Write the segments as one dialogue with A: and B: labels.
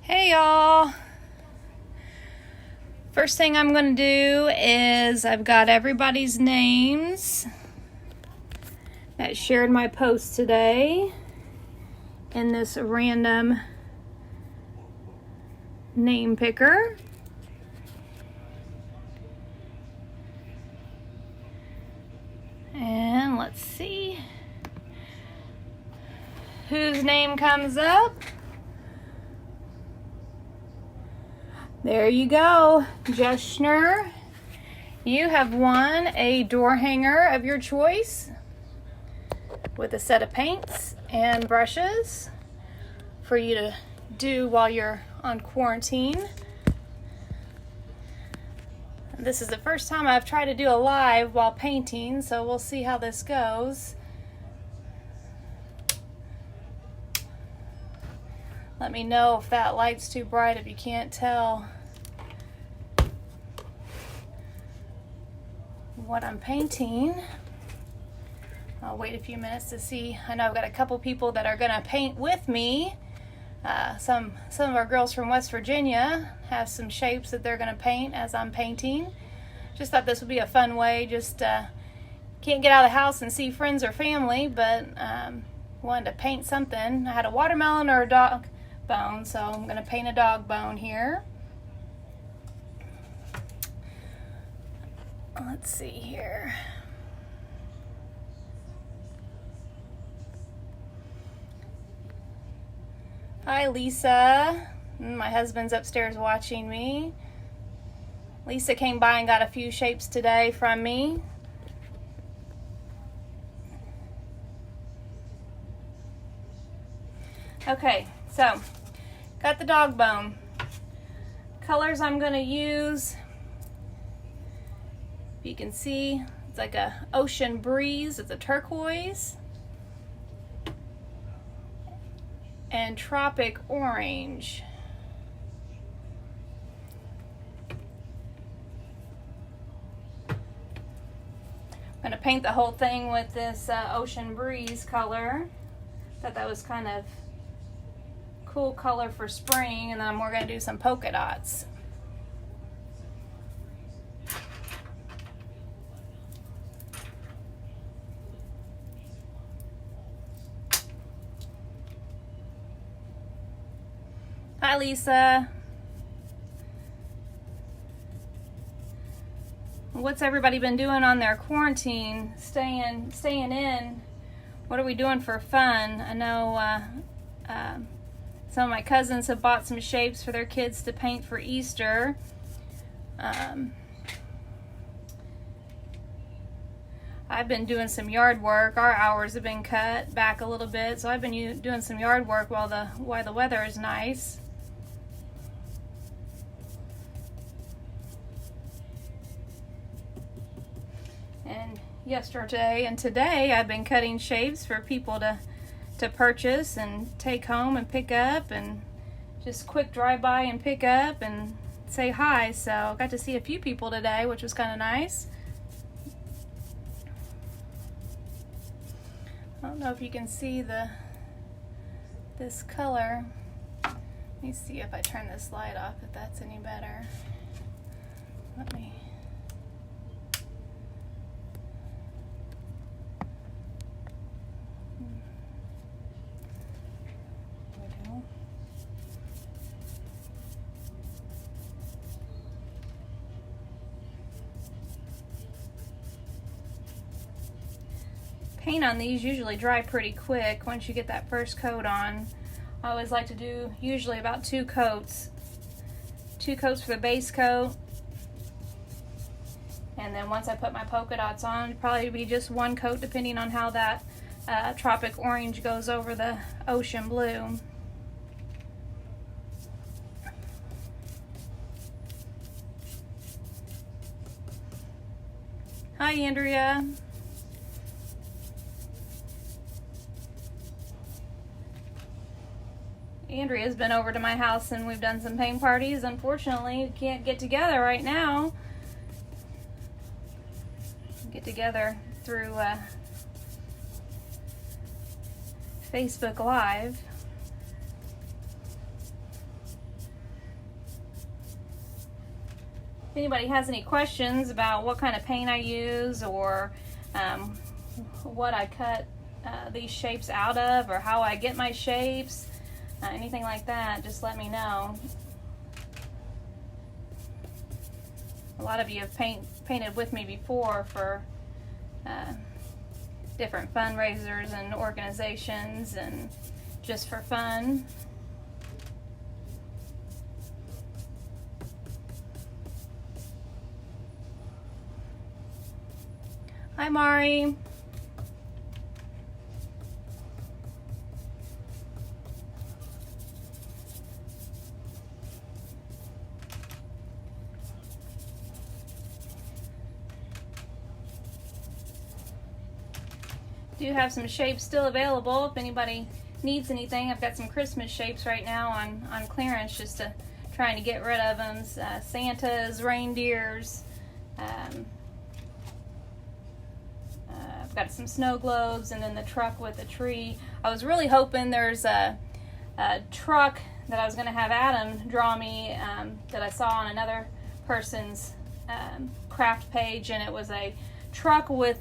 A: Hey y'all! First thing I'm going to do is I've got everybody's names that shared my post today in this random name picker. And let's see whose name comes up. There you go, Jushner. You have won a door hanger of your choice with a set of paints and brushes for you to do while you're on quarantine. This is the first time I've tried to do a live while painting, so we'll see how this goes. Let me know if that light's too bright if you can't tell what I'm painting. I'll wait a few minutes to see. I know I've got a couple people that are gonna paint with me. Some of our girls from West Virginia have some shapes that they're gonna paint as I'm painting. Just thought this would be a fun way. Just can't get out of the house and see friends or family, but wanted to paint something. I had a watermelon or a dog bone, so I'm gonna paint a dog bone here. Let's see here. Hi, Lisa. My husband's upstairs watching me. Lisa came by and got a few shapes today from me. Okay, so got the dog bone. Colors I'm going to use, if you can see, it's like a ocean breeze. It's a turquoise and tropic orange. I'm going to paint the whole thing with this ocean breeze color. Thought that was kind of cool color for spring, and then we're going to do some polka dots. Hi, Lisa. What's everybody been doing on their quarantine? Staying in. What are we doing for fun? I know some of my cousins have bought some shapes for their kids to paint for Easter. I've been doing some yard work. Our hours have been cut back a little bit, so I've been doing some yard work while the weather is nice. And yesterday and today I've been cutting shapes for people to purchase and take home and pick up, and just quick drive by and pick up and say hi. So I got to see a few people today, which was kind of nice. I don't know if you can see this color. Let me see if I turn this light off, if that's any better. Let me. Paint on these usually dry pretty quick once you get that first coat on. I always like to do usually about 2 coats. 2 coats for the base coat, and then once I put my polka dots on, it'd probably be just 1 coat depending on how that tropic orange goes over the ocean blue. Hi, Andrea. Andrea's been over to my house and we've done some paint parties. Unfortunately, we can't get together right now. Get together through Facebook Live. If anybody has any questions about what kind of paint I use, or what I cut these shapes out of, or how I get my shapes, anything like that, just let me know. A lot of you have painted with me before for different fundraisers and organizations, and just for fun. Hi, Mari. Do have some shapes still available if anybody needs anything. I've got some Christmas shapes right now on clearance, just trying to get rid of them. Santas, reindeers. I've got some snow globes, and then the truck with the tree. I was really hoping there's a truck that I was going to have Adam draw me that I saw on another person's craft page, and it was a truck with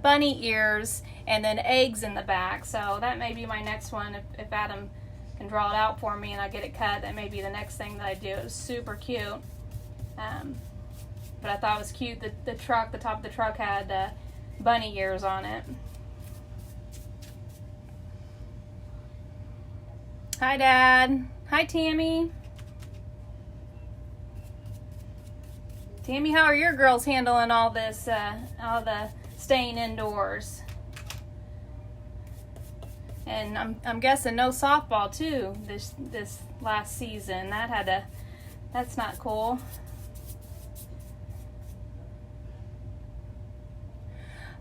A: bunny ears and then eggs in the back. So that may be my next one. If Adam can draw it out for me and I get it cut, that may be the next thing that I do. It was super cute. But I thought it was cute that the top of the truck had bunny ears on it. Hi, Dad. Hi, Tammy. Tammy, how are your girls handling all this, all the staying indoors? And I'm guessing no softball too this last season. That's not cool.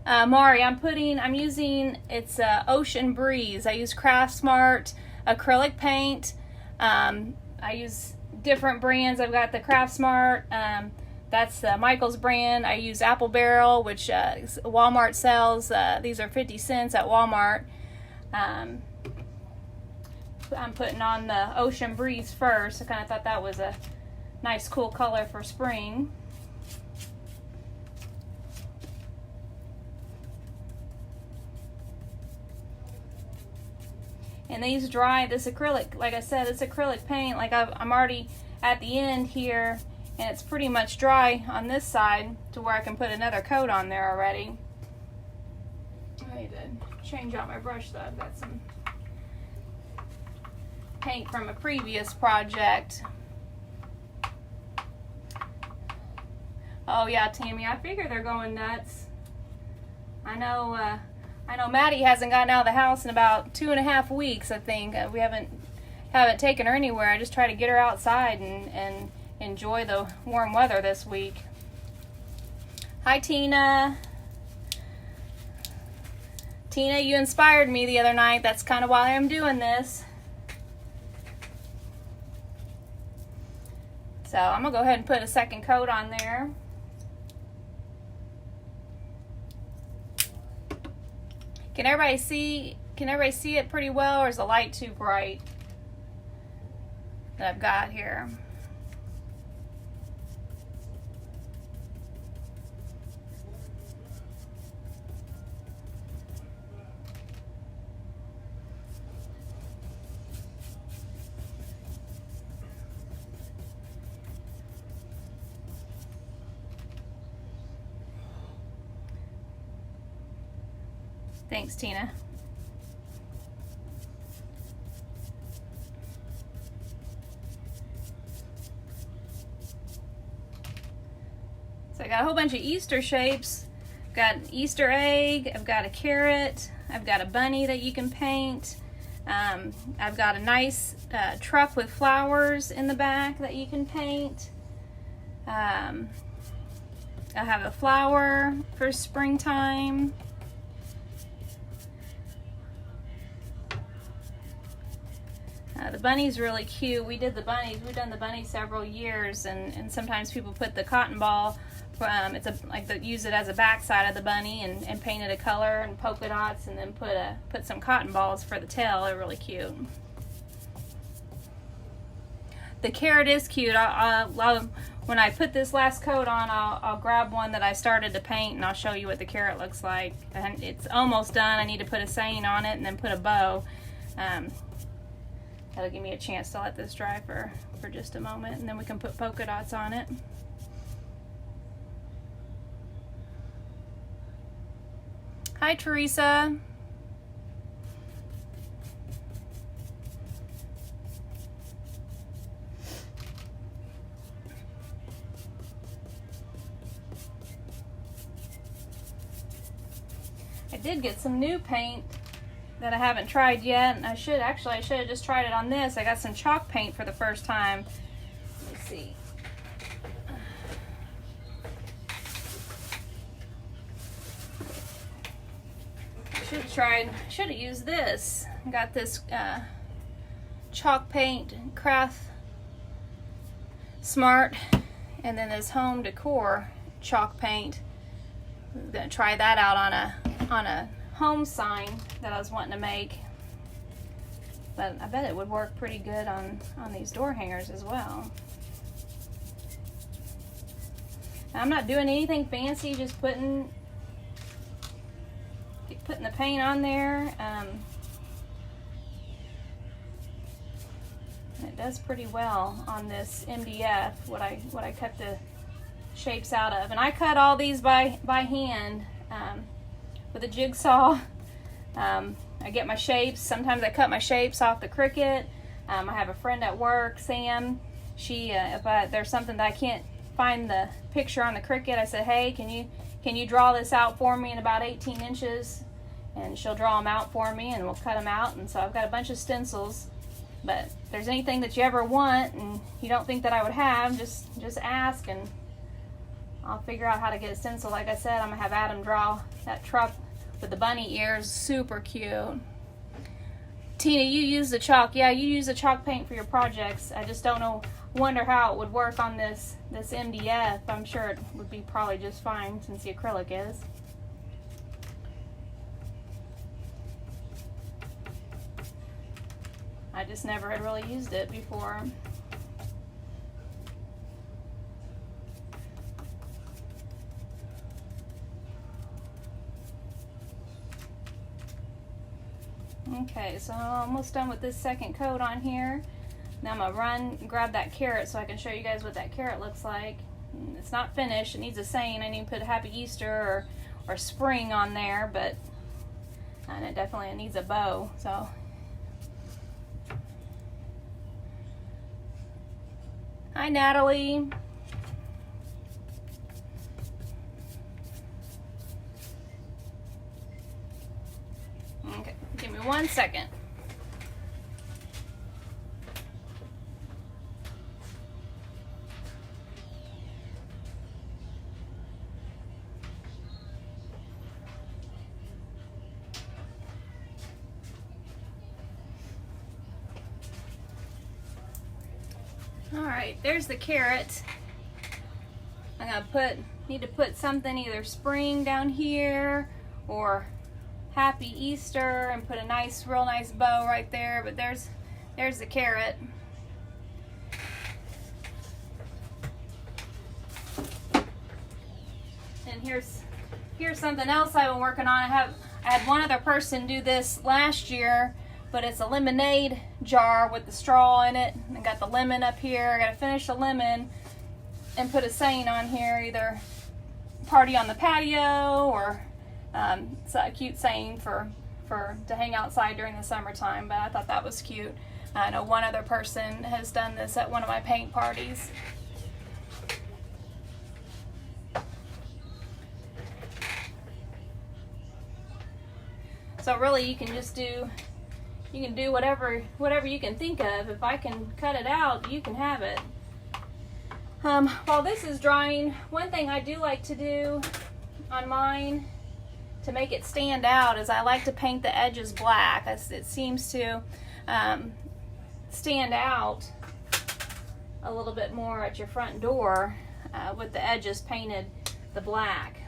A: Mari, I'm using, it's Ocean Breeze. I use Craftsmart acrylic paint. I use different brands. I've got the Craftsmart, that's the Michaels brand. I use Apple Barrel, which Walmart sells. These are 50 cents at Walmart. I'm putting on the Ocean Breeze first. I kind of thought that was a nice, cool color for spring. And these dry, this acrylic, like I said, it's acrylic paint. Like I'm already at the end here, and it's pretty much dry on this side to where I can put another coat on there already. I need to change out my brush though. I've got some paint from a previous project. Oh yeah, Tammy, I figure they're going nuts. I know Maddie hasn't gotten out of the house in about 2.5 weeks, I think. We haven't taken her anywhere. I just try to get her outside and enjoy the warm weather this week. Hi, Tina. Tina, you inspired me the other night. That's kind of why I'm doing this. So I'm going to go ahead and put a second coat on there. Can everybody see it pretty well, or is the light too bright that I've got here? Thanks, Tina. So I got a whole bunch of Easter shapes. I've got an Easter egg, I've got a carrot, I've got a bunny that you can paint. I've got a nice truck with flowers in the back that you can paint. I have a flower for springtime. The bunny's really cute. We've done the bunny several years, and sometimes people put the cotton ball, use it as a backside of the bunny and paint it a color and polka dots, and then put some cotton balls for the tail. They're really cute. The carrot is cute. when I put this last coat on, I'll grab one that I started to paint and I'll show you what the carrot looks like. And it's almost done. I need to put a saying on it and then put a bow. That'll give me a chance to let this dry for just a moment, and then we can put polka dots on it. Hi, Teresa. I did get some new paint that I haven't tried yet, and I should have just tried it on this. I got some chalk paint for the first time. Let me see. Should have used this. I got this chalk paint, Craft Smart, and then this Home Decor chalk paint. I'm gonna try that out on a home sign that I was wanting to make, but I bet it would work pretty good on these door hangers as well. Now, I'm not doing anything fancy, just putting the paint on there. And it does pretty well on this MDF, what I cut the shapes out of. And I cut all these by hand with a jigsaw. I get my shapes. Sometimes I cut my shapes off the Cricut. I have a friend at work, Sam. If there's something that I can't find the picture on the Cricut, I said, hey, can you draw this out for me in about 18 inches? And she'll draw them out for me, and we'll cut them out. And so I've got a bunch of stencils. But if there's anything that you ever want and you don't think that I would have, just ask, and I'll figure out how to get a stencil. Like I said, I'm gonna have Adam draw that truck with the bunny ears. Super cute. Tina, you use the chalk. Yeah, you use the chalk paint for your projects. I just don't know. Wonder how it would work on this MDF. I'm sure it would be probably just fine since the acrylic is. I just never had really used it before. Okay, so I'm almost done with this second coat on here. Now I'm gonna grab that carrot so I can show you guys what that carrot looks like. It's not finished. It needs a saying. I need to put Happy Easter or spring on there, but and it definitely needs a bow. So hi, Natalie. Okay, give me 1 second. Alright, there's the carrot. I'm gonna need to put something, either spring down here or Happy Easter, and put a real nice bow right there. But there's the carrot. And here's something else I've been working on. I had one other person do this last year, but it's a lemonade jar with the straw in it. I got the lemon up here. I gotta finish the lemon and put a saying on here, either party on the patio or it's a cute saying to hang outside during the summertime. But I thought that was cute. I know one other person has done this at one of my paint parties. So really, you can do whatever you can think of. If I can cut it out, you can have it. While this is drying, one thing I do like to do on mine to make it stand out is I like to paint the edges black. It seems to stand out a little bit more at your front door with the edges painted the black.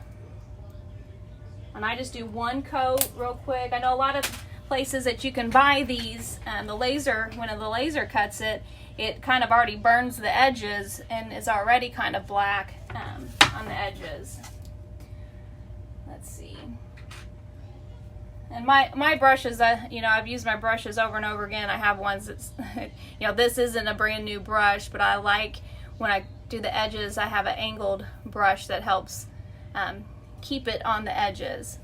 A: And I just do one coat real quick. I know a lot of places that you can buy these, when the laser cuts it, it kind of already burns the edges and is already kind of black on the edges. Let's see. And my brushes, I've used my brushes over and over again. I have ones that's, this isn't a brand new brush, but I like when I do the edges, I have an angled brush that helps keep it on the edges.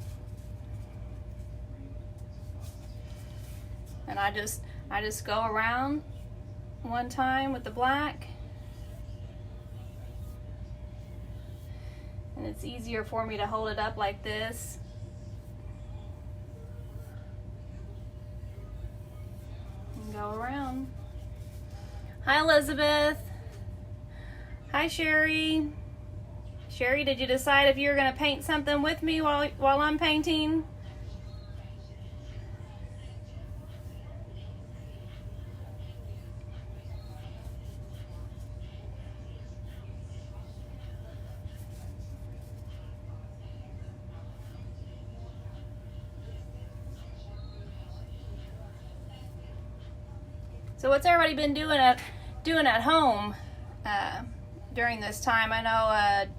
A: And I just go around one time with the black. And it's easier for me to hold it up like this. And go around. Hi, Elizabeth. Hi, Sherry. Sherry, did you decide if you were going to paint something with me while I'm painting? So what's everybody been doing at home during this time? I know,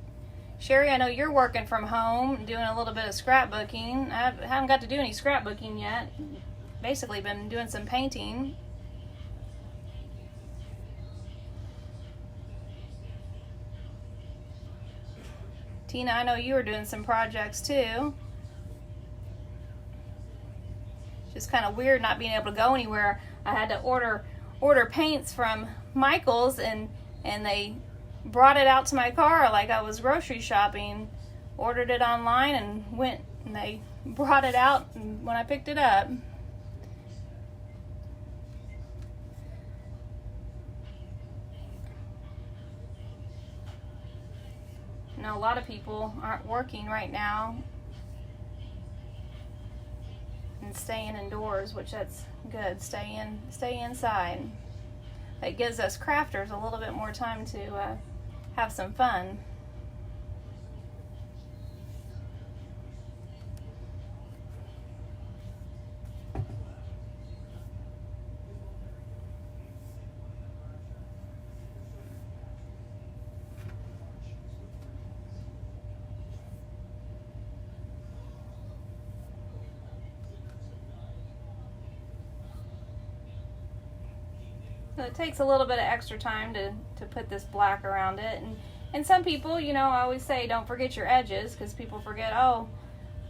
A: Sherry, I know you're working from home, doing a little bit of scrapbooking. I haven't got to do any scrapbooking yet. Basically been doing some painting. Tina, I know you were doing some projects too. Just kind of weird not being able to go anywhere. I had to order paints from Michael's and they brought it out to my car like I was grocery shopping. Ordered it online and went and they brought it out when I picked it up. You know, a lot of people aren't working right now and staying indoors, which that's good. Stay inside. It gives us crafters a little bit more time to have some fun. So it takes a little bit of extra time to put this black around it. And some people, I always say don't forget your edges, because people forget, oh,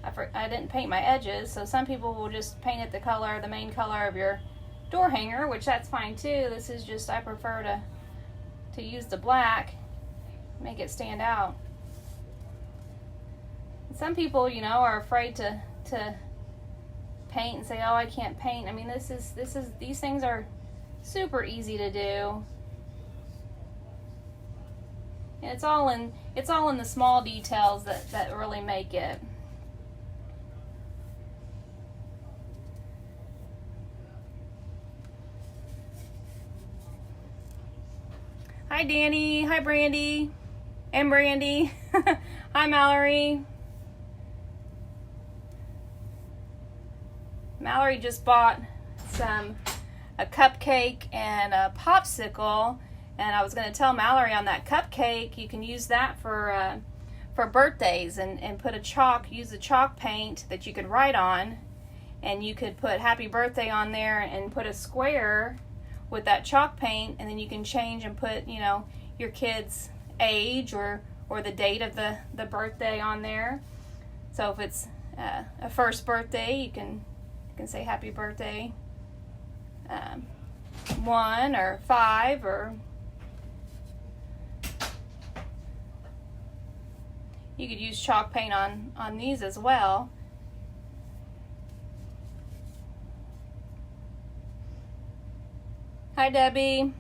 A: I didn't paint my edges. So some people will just paint it the main color of your door hanger, which that's fine too. This is just, I prefer to use the black, make it stand out. And some people, are afraid to paint and say, oh, I can't paint. I mean, these things are super easy to do. And it's all in the small details that really make it. Hi Danny, hi Brandy, and Brandy. Hi Mallory. Mallory just bought a cupcake and a popsicle, and I was going to tell Mallory on that cupcake you can use that for birthdays and use the chalk paint that you could write on, and you could put happy birthday on there and put a square with that chalk paint, and then you can change and put your kid's age or the date of the birthday on there. So if it's a first birthday, you can say happy birthday 1 or 5, or you could use chalk paint on these as well. Hi Debbie.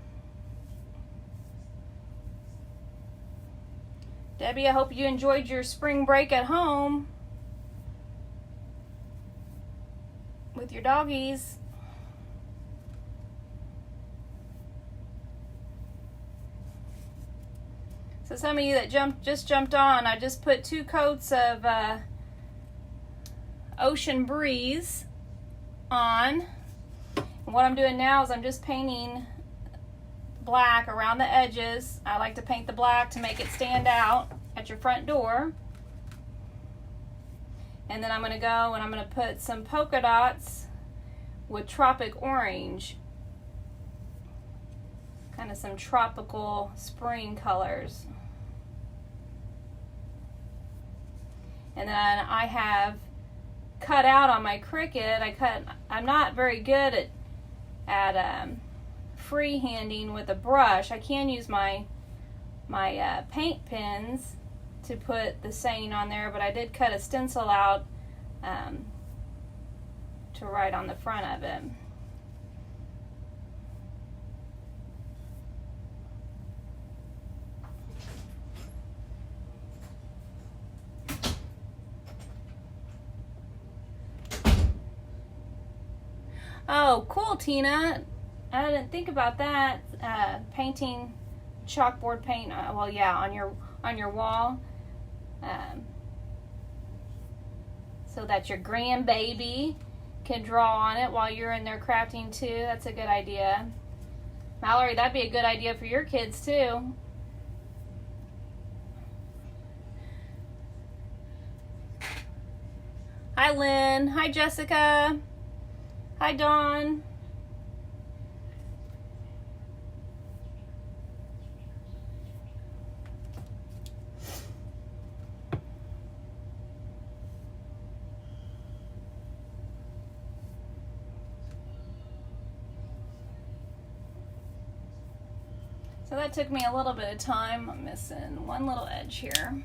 A: Debbie, I hope you enjoyed your spring break at home with your doggies. So some of you that just jumped on, I just put 2 coats of Ocean Breeze on. And what I'm doing now is I'm just painting black around the edges. I like to paint the black to make it stand out at your front door. And then I'm going to go and I'm going to put some polka dots with Tropic Orange. Kind of some tropical spring colors. And then I have cut out on my Cricut. I'm not very good at freehanding with a brush. I can use my paint pens to put the saying on there, but I did cut a stencil out to write on the front of it. Oh, cool, Tina. I didn't think about that. Painting chalkboard paint. Well, yeah, on your wall, so that your grandbaby can draw on it while you're in there crafting too. That's a good idea, Mallory. That'd be a good idea for your kids too. Hi, Lynn. Hi, Jessica. Hi, Dawn. So that took me a little bit of time. I'm missing one little edge here.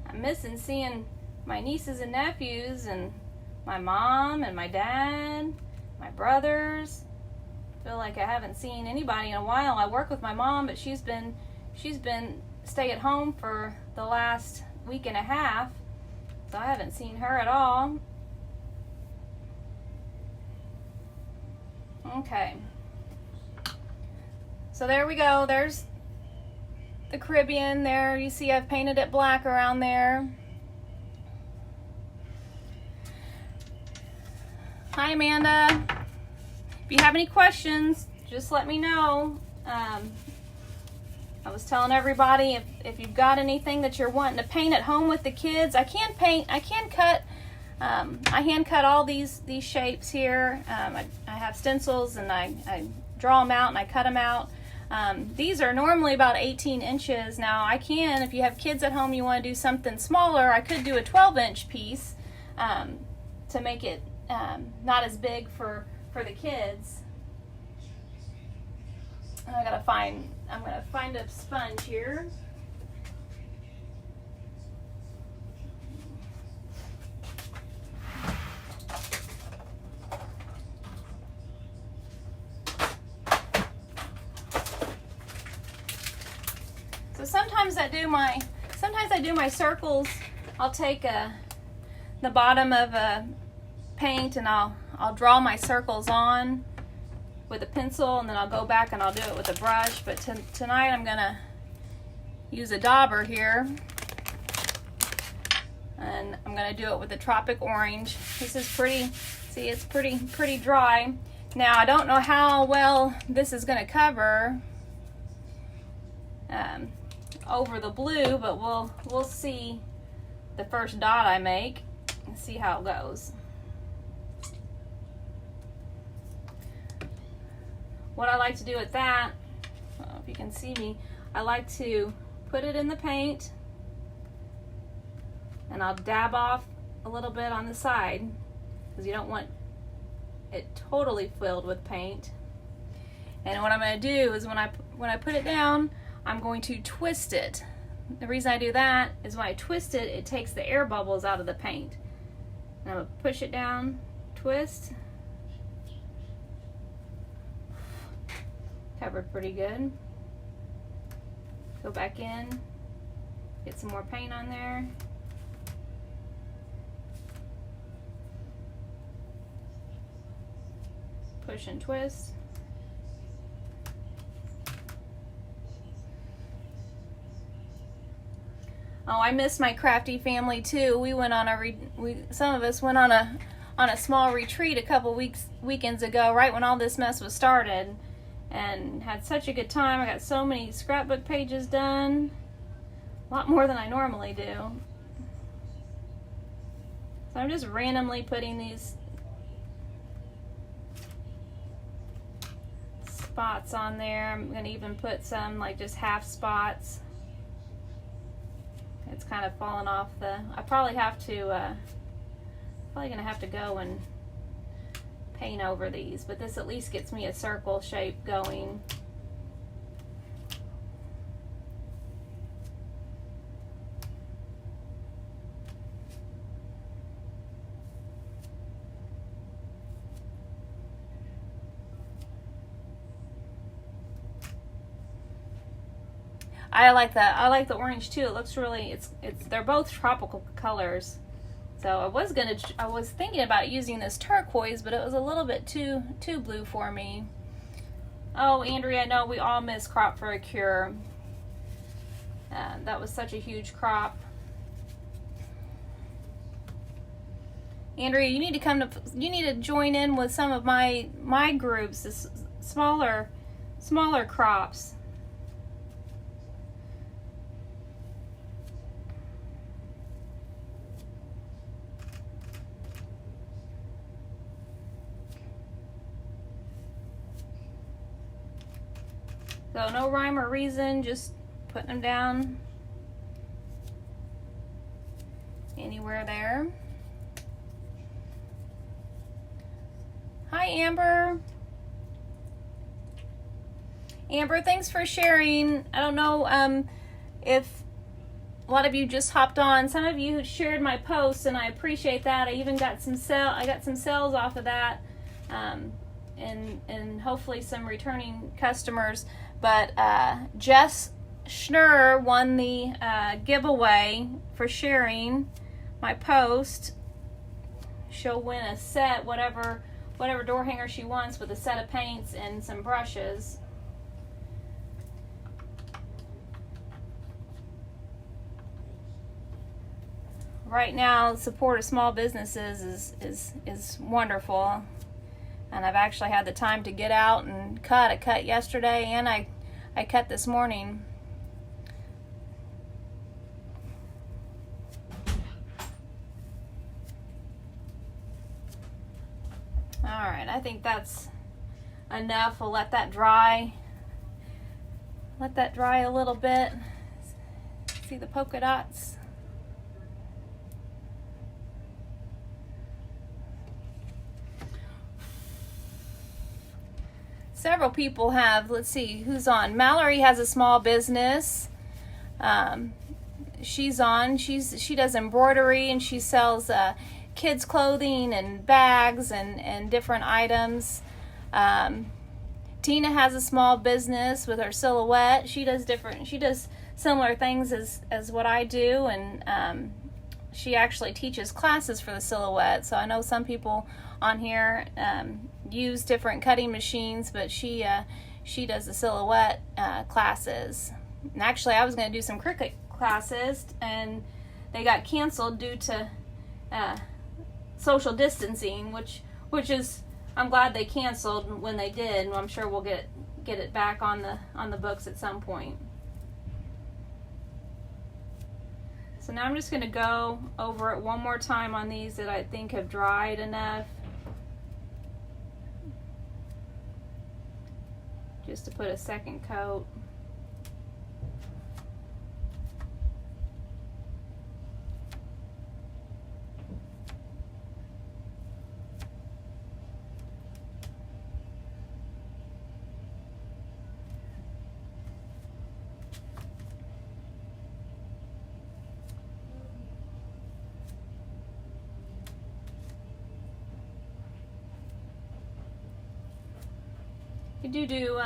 A: I'm missing seeing my nieces and nephews and my mom and my dad, my brothers. I feel like I haven't seen anybody in a while. I work with my mom, but she's been stay at home for the last week and a half, so I haven't seen her at all. Okay, so there we go. There's the Caribbean there. You see I've painted it black around there. Hi, Amanda. If you have any questions, just let me know. I was telling everybody, if you've got anything that you're wanting to paint at home with the kids, I can cut. I hand cut all these shapes here. I have stencils and I draw them out and I cut them out. These are normally about 18 inches. Now I can, if you have kids at home, you want to do something smaller, I could do a 12-inch piece to make it not as big for the kids. I'm gonna find a sponge here. So sometimes I do my circles. I'll take the bottom of a paint and I'll draw my circles on with a pencil, and then I'll go back and I'll do it with a brush. But tonight I'm gonna use a dauber here, and I'm gonna do it with the Tropic Orange. This is pretty. See, it's pretty dry. Now I don't know how well this is gonna cover over the blue, but we'll see the first dot I make and see how it goes. What I like to do with that, I don't know if you can see me, I like to put it in the paint and I'll dab off a little bit on the side because you don't want it totally filled with paint. And what I'm going to do is when I put it down, I'm going to twist it. The reason I do that is when I twist it, it takes the air bubbles out of the paint. And I'm going to push it down, twist. Covered pretty good. Go back in, get some more paint on there. push and twist. Oh, I miss my crafty family too. We went on some of us went on a small retreat a couple weekends ago, right when all this mess was started, and had such a good time. I got so many scrapbook pages done, a lot more than I normally do. So I'm just randomly putting these spots on there. I'm gonna even put some like just half spots. It's kind of fallen off I probably gonna have to go and paint over these, but this at least gets me a circle shape going. I like the orange too. It looks really, they're both tropical colors. So I was thinking about using this turquoise, but it was a little bit too blue for me. Oh, Andrea, I know we all miss Crop for a Cure. That was such a huge crop. Andrea, you need to join in with some of my groups, this smaller crops. So no rhyme or reason, just putting them down anywhere there. Hi, Amber. Amber, thanks for sharing. I don't know if a lot of you just hopped on. Some of you shared my posts, and I appreciate that. I even got some sales off of that, and hopefully some returning customers. But Jess Schnurr won the giveaway for sharing my post. She'll win a set, whatever door hanger she wants, with a set of paints and some brushes. Right now, support of small businesses is wonderful. And I've actually had the time to get out and cut. I cut yesterday and I cut this morning. Alright, I think that's enough. We'll let that dry. Let that dry a little bit. See the polka dots? Several people have, let's see, who's on? Mallory has a small business. She's on. She does embroidery, and she sells kids clothing and bags and different items. Tina has a small business with her silhouette. She does similar things as what I do, and she actually teaches classes for the silhouette. So I know some people on here use different cutting machines, but she does the silhouette classes. And actually, I was going to do some Cricut classes, and they got canceled due to social distancing, which is, I'm glad they canceled when they did. I'm sure we'll get it back on the books at some point. So now I'm just going to go over it one more time on these that I think have dried enough, just to put a second coat. You do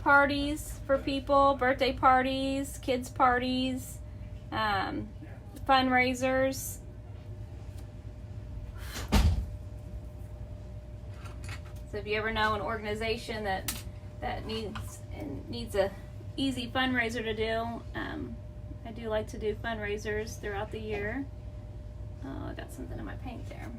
A: parties for people, birthday parties, kids parties, fundraisers. So if you ever know an organization that needs a easy fundraiser to do, I do like to do fundraisers throughout the year. Oh, I got something in my paint there.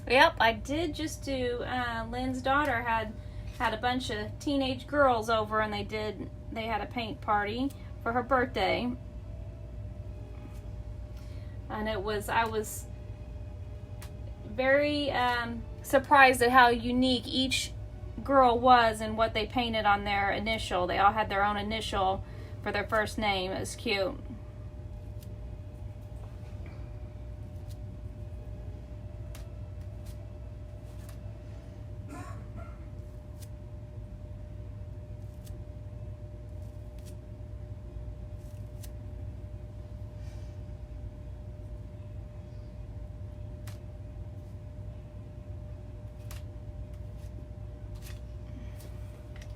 A: Yep, I did just do, Lynn's daughter had a bunch of teenage girls over, and they had a paint party for her birthday. And I was very surprised at how unique each girl was and what they painted on their initial. They all had their own initial for their first name. It was cute.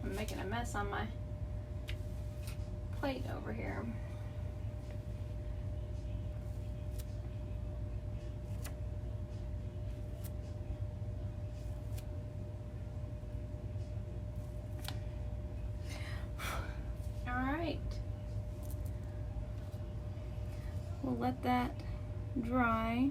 A: I'm making a mess on my plate over here. All right. We'll let that dry.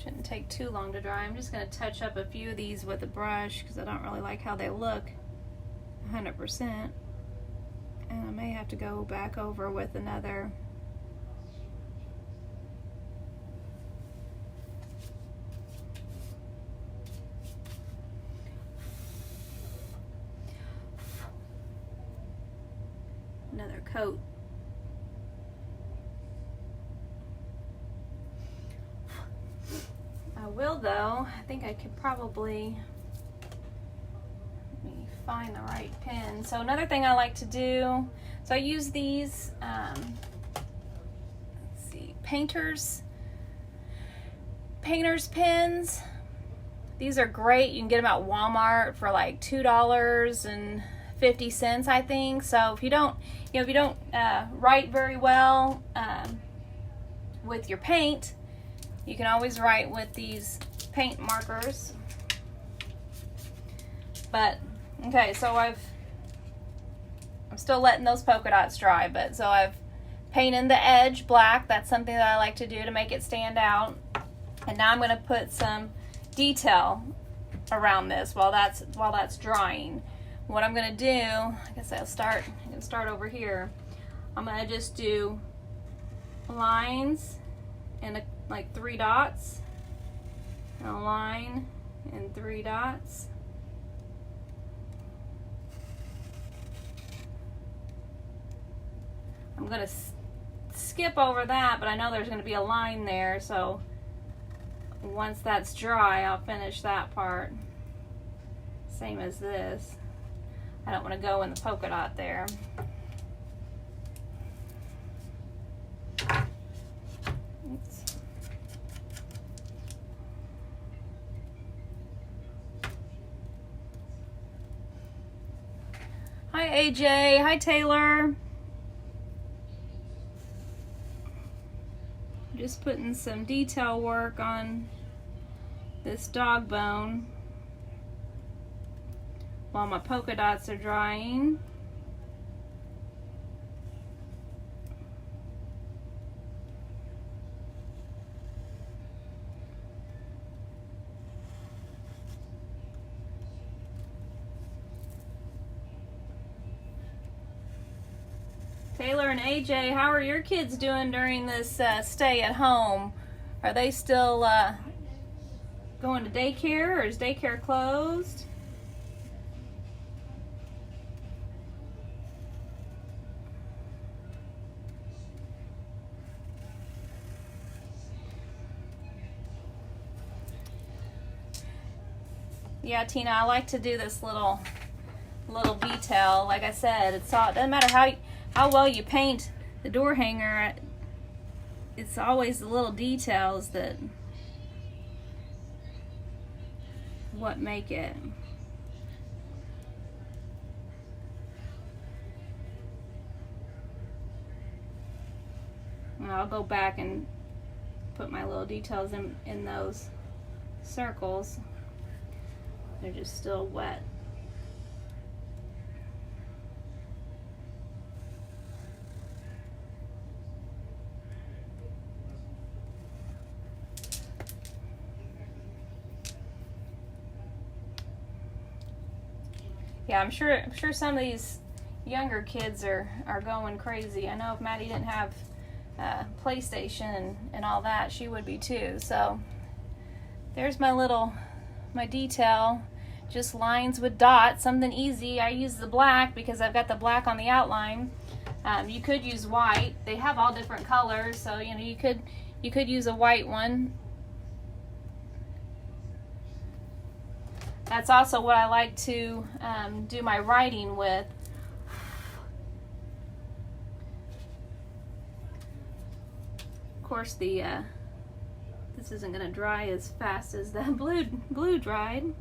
A: Shouldn't take too long to dry. I'm just going to touch up a few of these with a brush because I don't really like how they look 100%. And I may have to go back over with another. Another coat. I will though, I think I could probably, let me find the right pen. So another thing I like to do, so I use these, let's see, painter's pens. These are great. You can get them at Walmart for like $2.50, I think. So if you don't, write very well with your paint, you can always write with these paint markers. But okay, so I'm still letting those polka dots dry, but so I've painted the edge black. That's something that I like to do to make it stand out. And now I'm going to put some detail around this while that's drying. What I'm going to do, I guess I'm going to start over here. I'm going to just do lines and like 3 dots, and a line and 3 dots. I'm going to skip over that, but I know there's going to be a line there, so once that's dry, I'll finish that part. Same as this. I don't want to go in the polka dot there. Oops. Hi AJ, hi Taylor. Just putting some detail work on this dog bone while my polka dots are drying. Taylor and AJ, how are your kids doing during this stay at home? Are they still going to daycare, or is daycare closed? Yeah, Tina, I like to do this little detail. Like I said, it doesn't matter how well you paint the door hanger, it's always the little details that what make it. And I'll go back and put my little details in those circles. They're just still wet. Yeah, I'm sure some of these younger kids are going crazy. I know if Maddie didn't have PlayStation and all that, she would be too. So there's my detail, just lines with dots, something easy. I use the black because I've got the black on the outline. You could use white. They have all different colors, so you know you could use a white one. That's also what I like to do my writing with. Of course, this isn't going to dry as fast as the blue dried.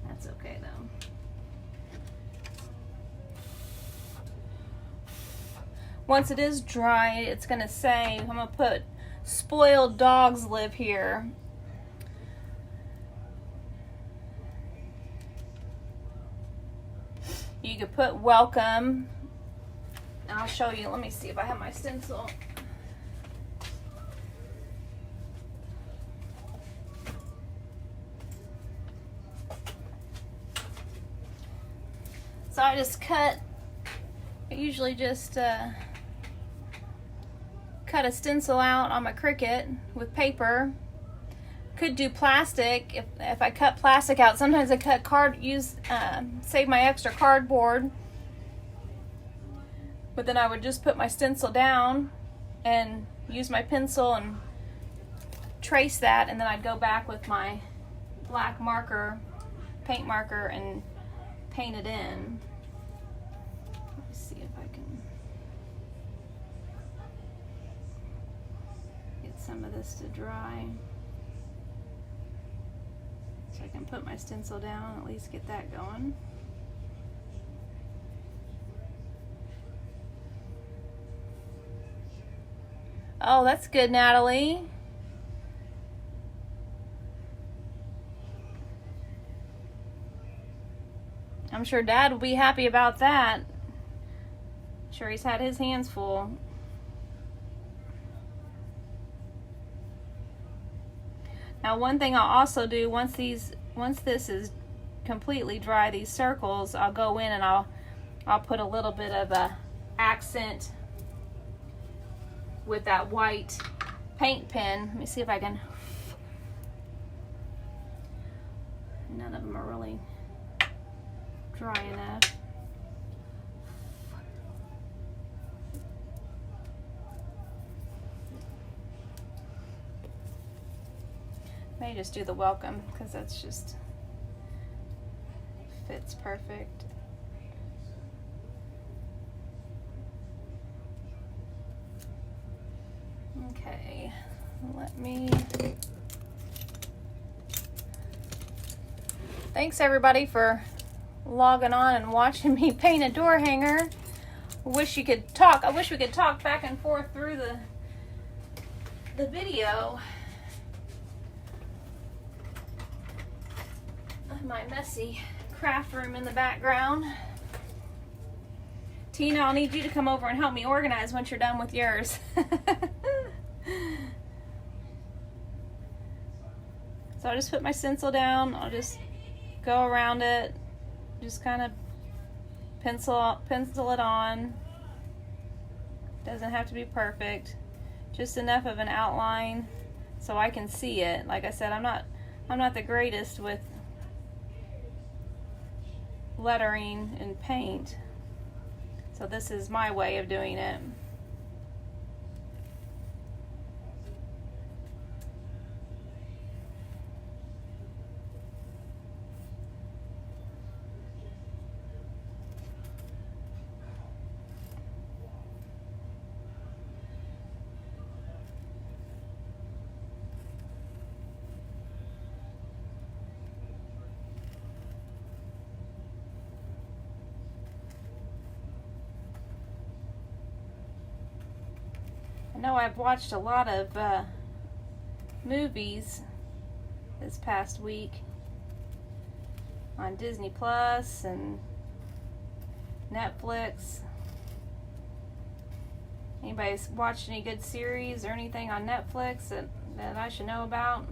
A: That's okay though. Once it is dry, it's going to say, I'm going to put spoiled dogs live here. You could put welcome. I'll show you. Let me see if I have my stencil. So I just I usually just cut a stencil out on my Cricut with paper. Could do plastic if I cut plastic out. Sometimes I cut save my extra cardboard. But then I would just put my stencil down and use my pencil and trace that, and then I'd go back with my black marker, paint marker, and paint it in. Let me see if I can get some of this to dry. So I can put my stencil down, at least get that going. Oh, that's good, Natalie. I'm sure Dad will be happy about that. Sure, he's had his hands full. Now, one thing I'll also do once this is completely dry, these circles, I'll go in and I'll put a little bit of a accent with that white paint pen. Let me see if I can. None of them are really dry enough. May just do the welcome because that's just fits perfect. Okay, let me. Thanks everybody for logging on and watching me paint a door hanger. I wish we could talk back and forth through the video. My messy craft room in the background. Tina, I'll need you to come over and help me organize once you're done with yours. So I'll just put my stencil down. I'll just go around it, just kind of pencil it on. Doesn't have to be perfect, just enough of an outline so I can see it. Like I said, I'm not the greatest with lettering and paint, so this is my way of doing it. know I've watched a lot of movies this past week on Disney Plus and Netflix. Anybody's watched any good series or anything on Netflix that I should know about?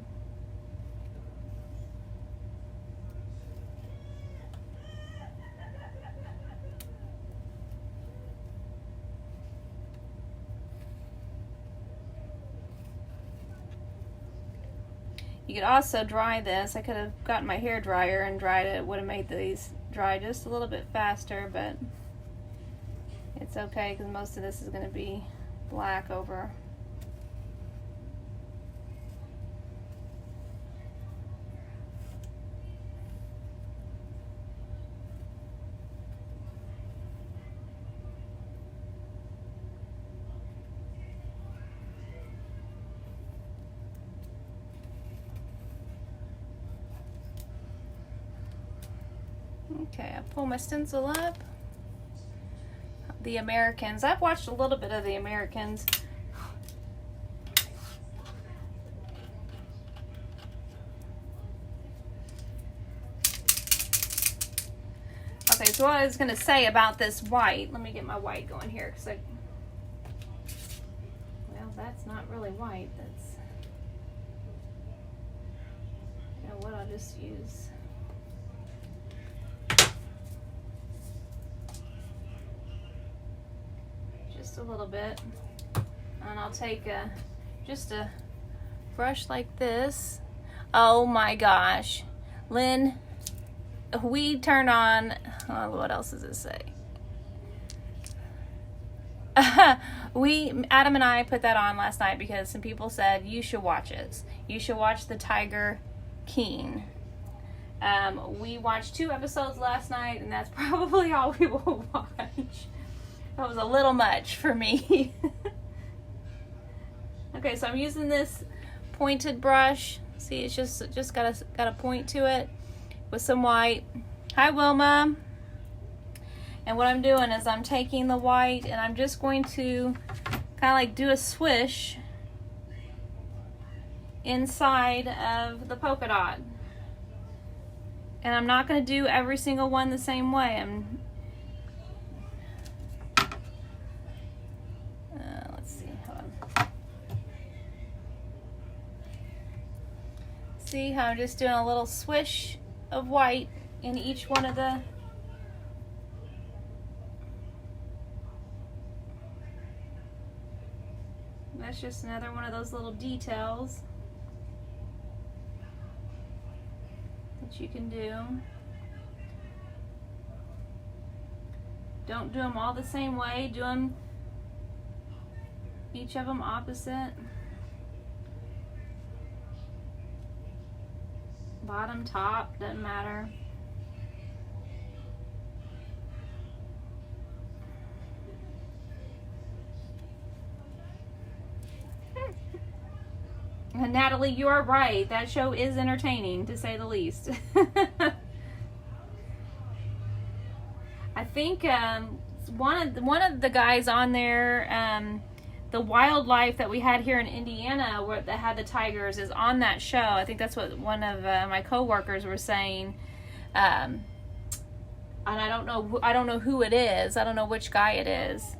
A: You could also dry this. I could have gotten my hair dryer and dried it. It would have made these dry just a little bit faster, but it's okay because most of this is going to be black over. Okay, I pull my stencil up. The Americans. I've watched a little bit of The Americans. Okay, so what I was going to say about this white. Let me get my white going here. Well, that's not really white. That's... You know what, I'll just use... just a little bit, and I'll take just a brush like this. Oh my gosh, Lynn, we turn on, what else does it say? Adam and I put that on last night because some people said you should watch it. You should watch The Tiger King. We watched 2 episodes last night, and that's probably all we will watch. That was a little much for me. Okay, so I'm using this pointed brush. See, it's just got a point to it with some white. Hi, Wilma. And what I'm doing is I'm taking the white and I'm just going to kind of like do a swish inside of the polka dot. And I'm not going to do every single one the same way. See how I'm just doing a little swish of white in each one of the... That's just another one of those little details that you can do. Don't do them all the same way. Do them, each of them opposite. Bottom, top, doesn't matter. And Natalie, you are right. That show is entertaining, to say the least. I think one of the guys on there, the wildlife that we had here in Indiana that had the tigers is on that show. I think that's what one of my coworkers were saying. And I don't know who it is. I don't know which guy it is.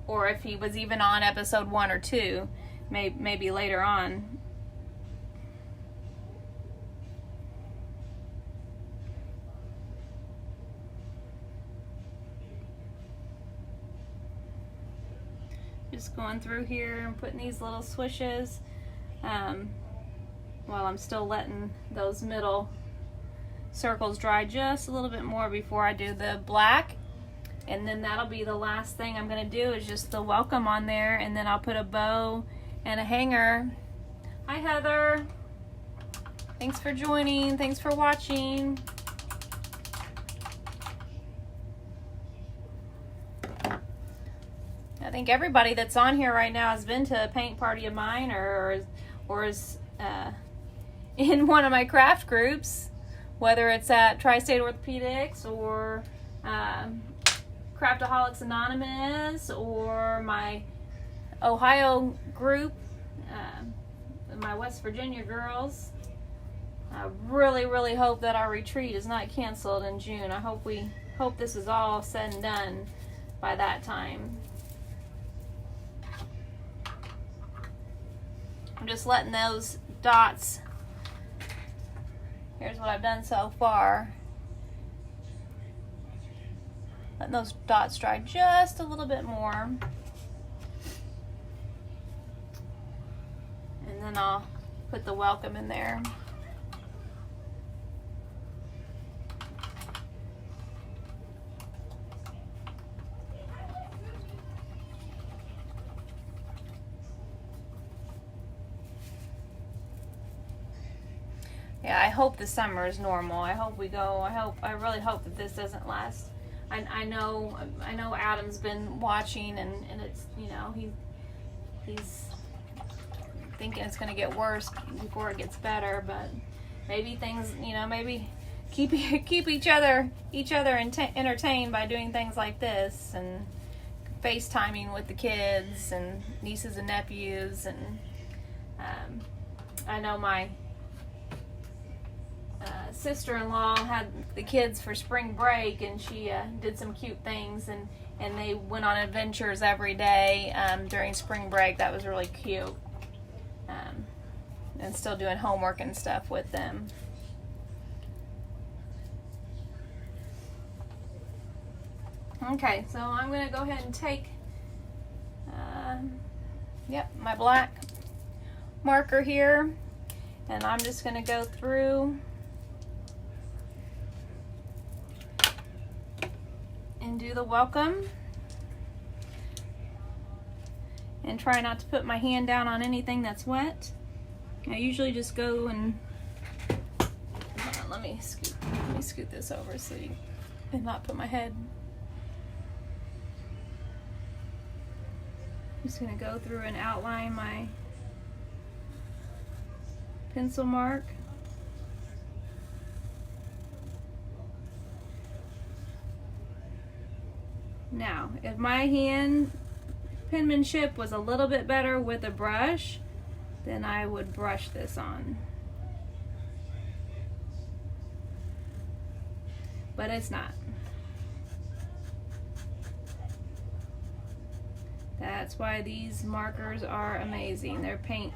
A: Or if he was even on episode 1 or 2, maybe later on. Just going through here and putting these little swishes while I'm still letting those middle circles dry just a little bit more before I do the black. And then that'll be the last thing I'm going to do is just the welcome on there, and then I'll put a bow and a hanger. Hi Heather. Thanks for joining. Thanks for watching. I think everybody that's on here right now has been to a paint party of mine or is in one of my craft groups, whether it's at Tri-State Orthopedics or Craftaholics Anonymous or my Ohio group, my West Virginia girls. I really hope that our retreat is not canceled in June. I hope this is all said and done by that time. I'm just letting those dots, here's what I've done so far. Letting those dots dry just a little bit more. And then I'll put the welcome in there. Yeah, I hope the summer is normal. I hope we go. I really hope that this doesn't last. I know Adam's been watching, and it's, you know, he's thinking it's going to get worse before it gets better, but maybe things, you know, maybe keep each other entertained by doing things like this, and FaceTiming with the kids and nieces and nephews. And I know my sister-in-law had the kids for spring break, and she did some cute things, and they went on adventures every day during spring break. That was really cute. And still doing homework and stuff with them. Okay, so I'm going to go ahead and take my black marker here, and I'm just going to go through and do the welcome, and try not to put my hand down on anything that's wet. I usually just go and let me scoot this over so you and not put my head. I'm just going to go through and outline my pencil mark. Now, if my hand penmanship was a little bit better with a brush, then I would brush this on. But it's not. That's why these markers are amazing. They're paint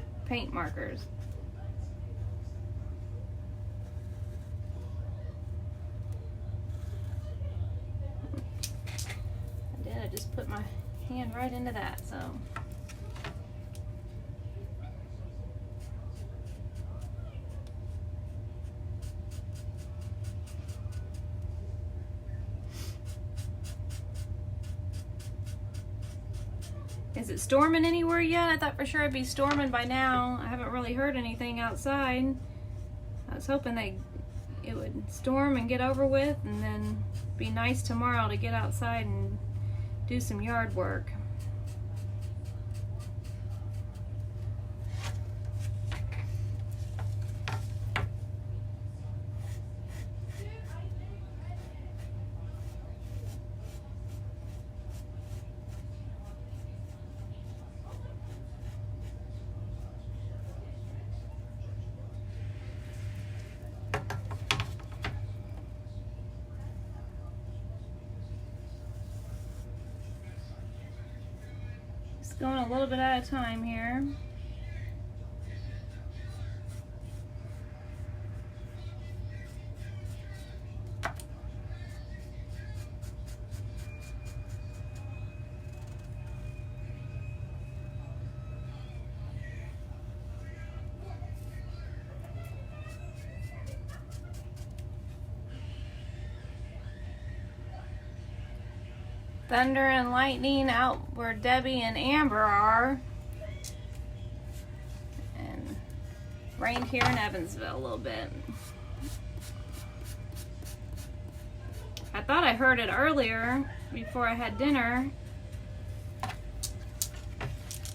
A: markers. I just put my hand right into that, so. Is it storming anywhere yet? I thought for sure it'd be storming by now. I haven't really heard anything outside. I was hoping it would storm and get over with, and then be nice tomorrow to get outside and do some yard work. Going a little bit at a time here. Thunder and lightning out where Debbie and Amber are. And rained here in Evansville a little bit. I thought I heard it earlier before I had dinner.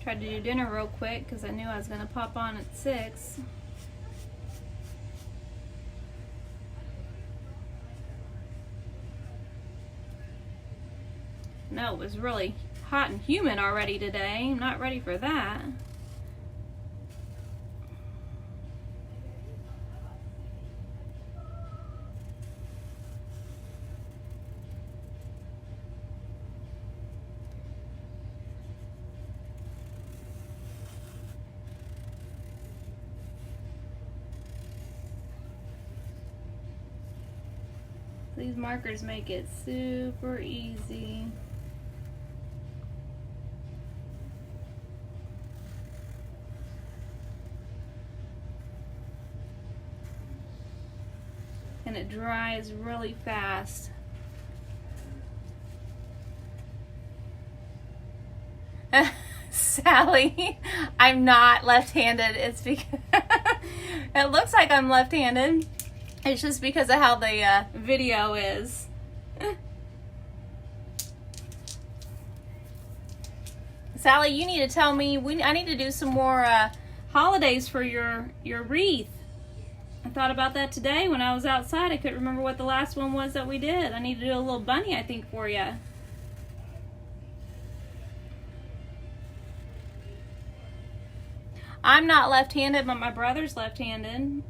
A: Tried to do dinner real quick because I knew I was going to pop on at 6. know it was really hot and humid already today. I'm not ready for that. These markers make it super easy. And it dries really fast. Sally, I'm not left-handed. It's because it looks like I'm left-handed. It's just because of how the video is. Sally, you need to tell me, I need to do some more holidays for your wreath. I thought about that today when I was outside. I couldn't remember what the last one was that we did. I need to do a little bunny, I think, for you. I'm not left-handed, but my brother's left-handed.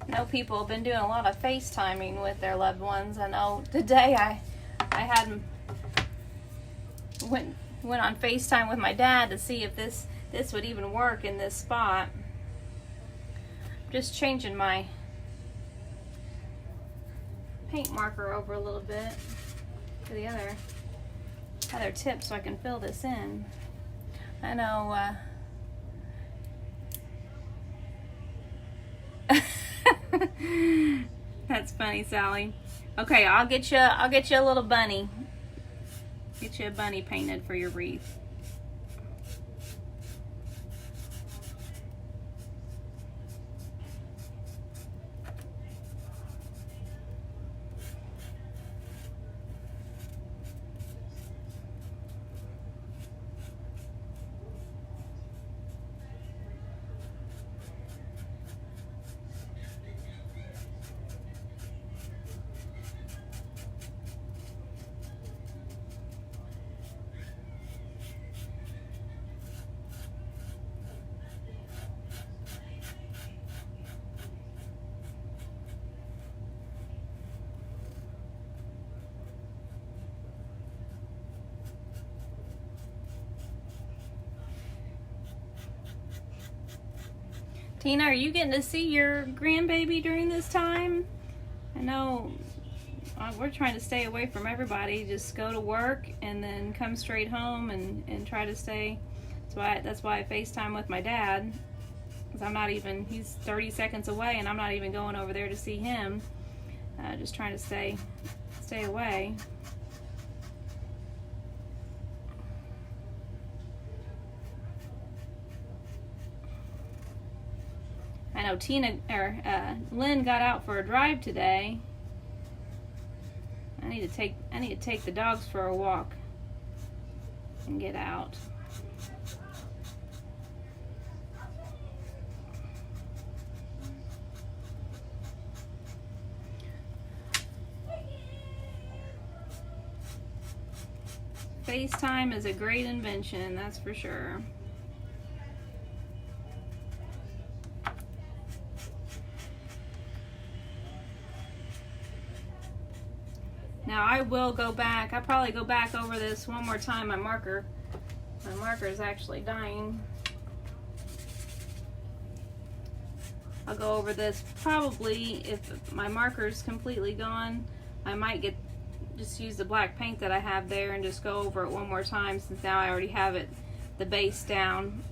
A: I know people have been doing a lot of FaceTiming with their loved ones. I know today I had went on FaceTime with my dad to see if this would even work in this spot. I'm just changing my paint marker over a little bit to the other tip so I can fill this in. I know that's funny, Sally. Okay, I'll get you a little bunny. Get you a bunny painted for your wreath. Tina, are you getting to see your grandbaby during this time? I know we're trying to stay away from everybody. Just go to work and then come straight home and try to stay. That's why I FaceTime with my dad. Because he's 30 seconds away and I'm not even going over there to see him. Just trying to stay away. I know Lynn got out for a drive today. I need to take the dogs for a walk and get out. FaceTime is a great invention, that's for sure. Now I will go back. I'll probably go back over this one more time. My marker is actually dying. I'll go over this probably if my marker is completely gone. I might just use the black paint that I have there and just go over it one more time, since now I already have it, the base down.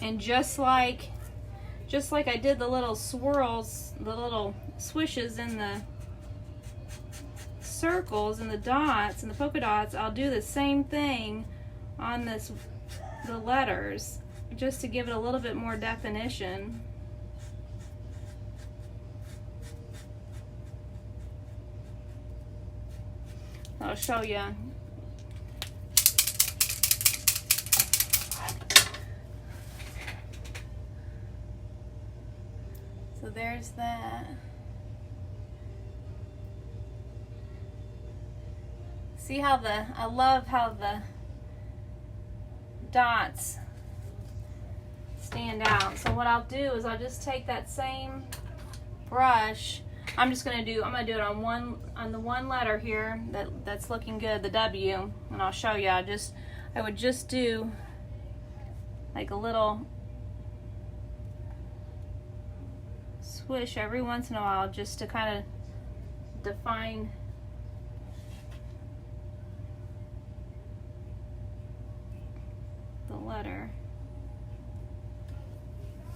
A: And just like I did the little swirls, the little swishes in the circles and the dots and the polka dots, I'll do the same thing on the letters, just to give it a little bit more definition. I'll show you. So there's that. See how I love how the dots stand out. So what I'll do is I'll just take that same brush. I'm gonna do it on the one letter here that's looking good, the W, and I'll show you. I would just do like a little swish every once in a while, just to kind of define the letter.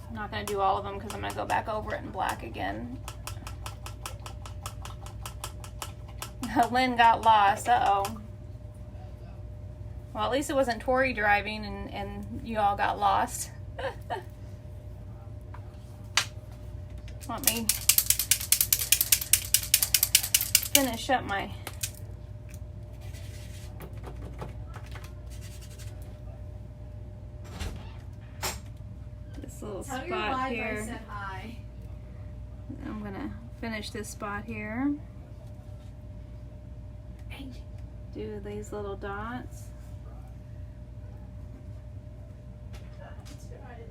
A: I'm not going to do all of them because I'm going to go back over it in black again. Lynn got lost. Uh-oh. Well, at least it wasn't Tori driving and you all got lost. Let me finish up this little spot here.
B: Said hi.
A: I'm gonna finish this spot here. Do these little dots.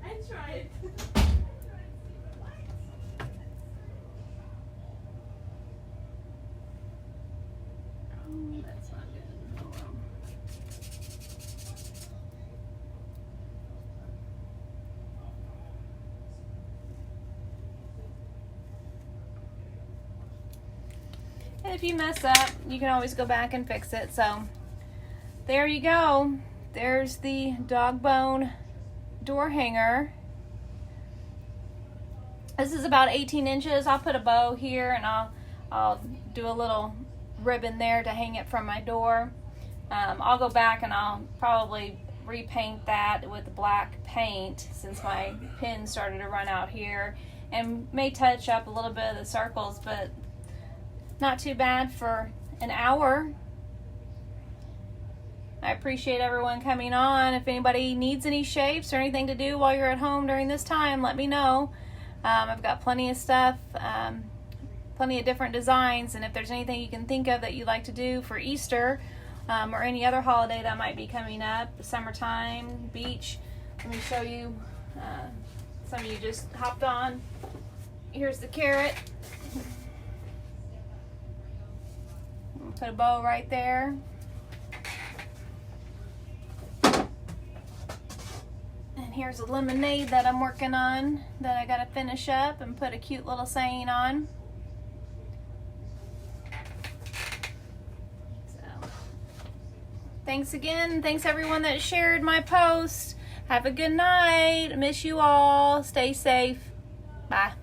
B: I tried.
A: Oh, that's not good. Oh, well. And if you mess up, you can always go back and fix it. So there you go. There's the dog bone door hanger. This is about 18 inches. I'll put a bow here and I'll do a little ribbon there to hang it from my door. I'll go back and I'll probably repaint that with black paint, since my pin started to run out here, and may touch up a little bit of the circles, but not too bad for an hour. I appreciate everyone coming on. If anybody needs any shapes or anything to do while you're at home during this time, let me know. I've got plenty of stuff, plenty of different designs, and if there's anything you can think of that you'd like to do for Easter or any other holiday that might be coming up, summertime, beach, let me show you. Some of you just hopped on. Here's the carrot. Put a bow right there. And here's a lemonade that I'm working on that I gotta finish up and put a cute little saying on. So, thanks again. Thanks everyone that shared my post. Have a good night. Miss you all. Stay safe. Bye.